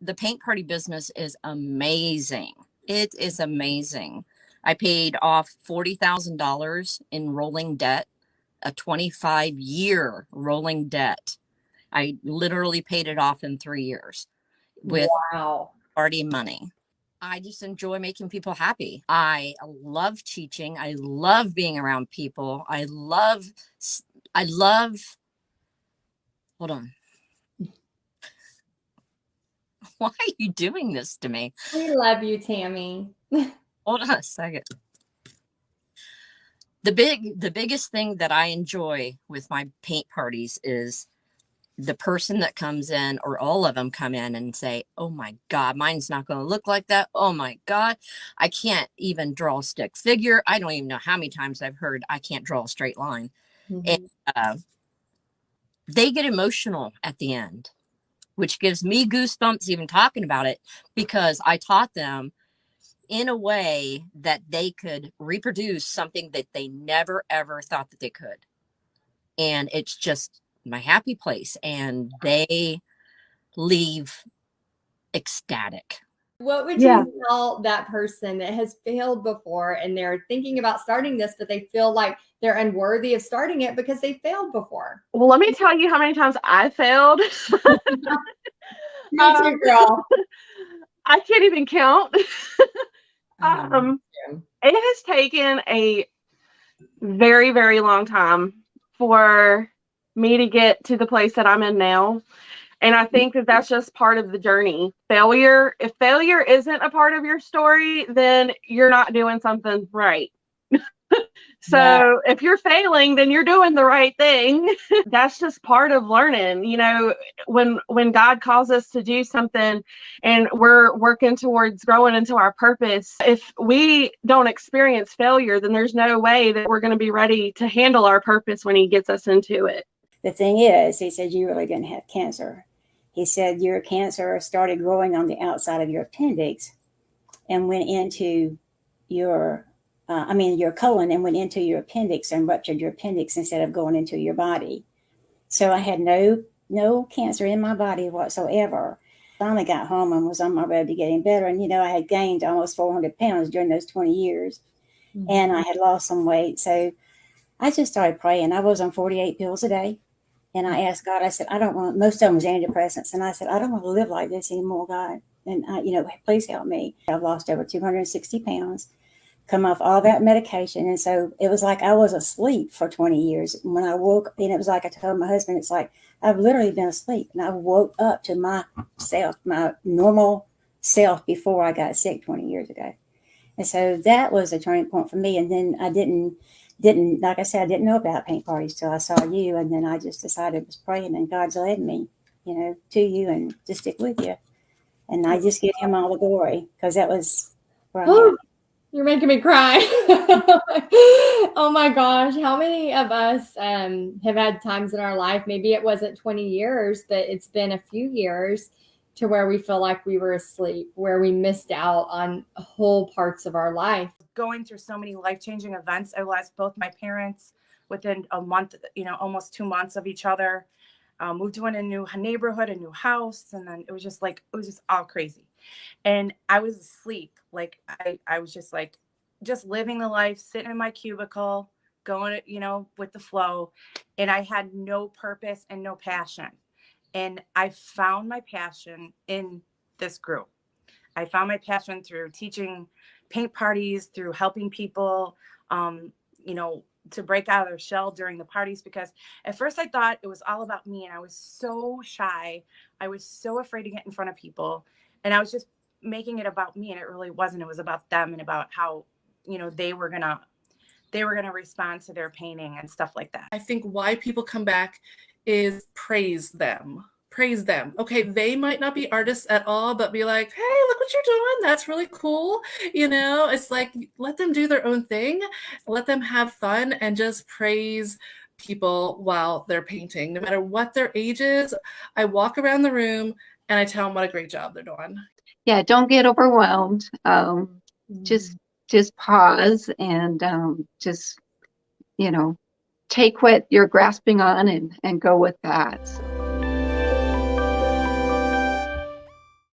The paint party business is amazing. It is amazing. I paid off $40,000 in rolling debt, a 25-year rolling debt. I literally paid it off in 3 years with Wow. party money. I just enjoy making people happy. I love teaching. I love being around people. I love, hold on. Why are you doing this to me? We love you, Tammy. Hold on a second. The biggest thing that I enjoy with my paint parties is the person that comes in, or all of them come in and say, oh my God, mine's not going to look like that. Oh my God, I can't even draw a stick figure. I don't even know how many times I've heard I can't draw a straight line. And they get emotional at the end, which gives me goosebumps even talking about it, because I taught them in a way that they could reproduce something that they never ever thought that they could. And it's just my happy place, and they leave ecstatic. What would you tell that person that has failed before and they're thinking about starting this, but they feel like they're unworthy of starting it because they failed before? Well, let me tell you how many times I failed. Me too, girl. I can't even count. It has taken a very, very long time for me to get to the place that I'm in now. And I think that that's just part of the journey. If failure isn't a part of your story, then you're not doing something right. So if you're failing, then you're doing the right thing. That's just part of learning. You know, when God calls us to do something and we're working towards growing into our purpose, if we don't experience failure, then there's no way that we're going to be ready to handle our purpose when he gets us into it. The thing is, he said, you really didn't have cancer. He said your cancer started growing on the outside of your appendix and went into your colon and went into your appendix and ruptured your appendix instead of going into your body. So I had no cancer in my body whatsoever. Finally got home and was on my road to getting better. And, I had gained almost 400 pounds during those 20 years. Mm-hmm. And I had lost some weight. So I just started praying. I was on 48 pills a day. And I asked God, I said, I don't want, most of them was antidepressants. And I said, I don't want to live like this anymore, God. And, please help me. I've lost over 260 pounds, come off all that medication. And so it was like I was asleep for 20 years. When I woke, and it was like I told my husband, it's like I've literally been asleep. And I woke up to myself, my normal self before I got sick 20 years ago. And so that was a turning point for me. And then I didn't, like I said, I didn't know about paint parties till I saw you. And then I just decided I was praying, and God's led me, to you and to stick with you. And I just give him all the glory, because that was where I am. You're making me cry. Oh my gosh. How many of us have had times in our life, maybe it wasn't 20 years, but it's been a few years, to where we feel like we were asleep, where we missed out on whole parts of our life. Going through so many life-changing events. I lost both my parents within a month, almost 2 months of each other. Moved to a new neighborhood, a new house. And then it was just all crazy. And I was asleep. Like I was just living the life, sitting in my cubicle, going, with the flow. And I had no purpose and no passion. And I found my passion in this group. I found my passion through teaching paint parties, through helping people, to break out of their shell during the parties. Because at first I thought it was all about me, and I was so shy. I was so afraid to get in front of people, and I was just making it about me, and it really wasn't. It was about them and about how, they were gonna respond to their painting and stuff like that. I think why people come back is praise them. Okay, they might not be artists at all, but be like, hey, look what you're doing. That's really cool. It's like, let them do their own thing. Let them have fun and just praise people while they're painting. No matter what their age is, I walk around the room and I tell them what a great job they're doing. Yeah, don't get overwhelmed. Just pause and just, take what you're grasping on and go with that.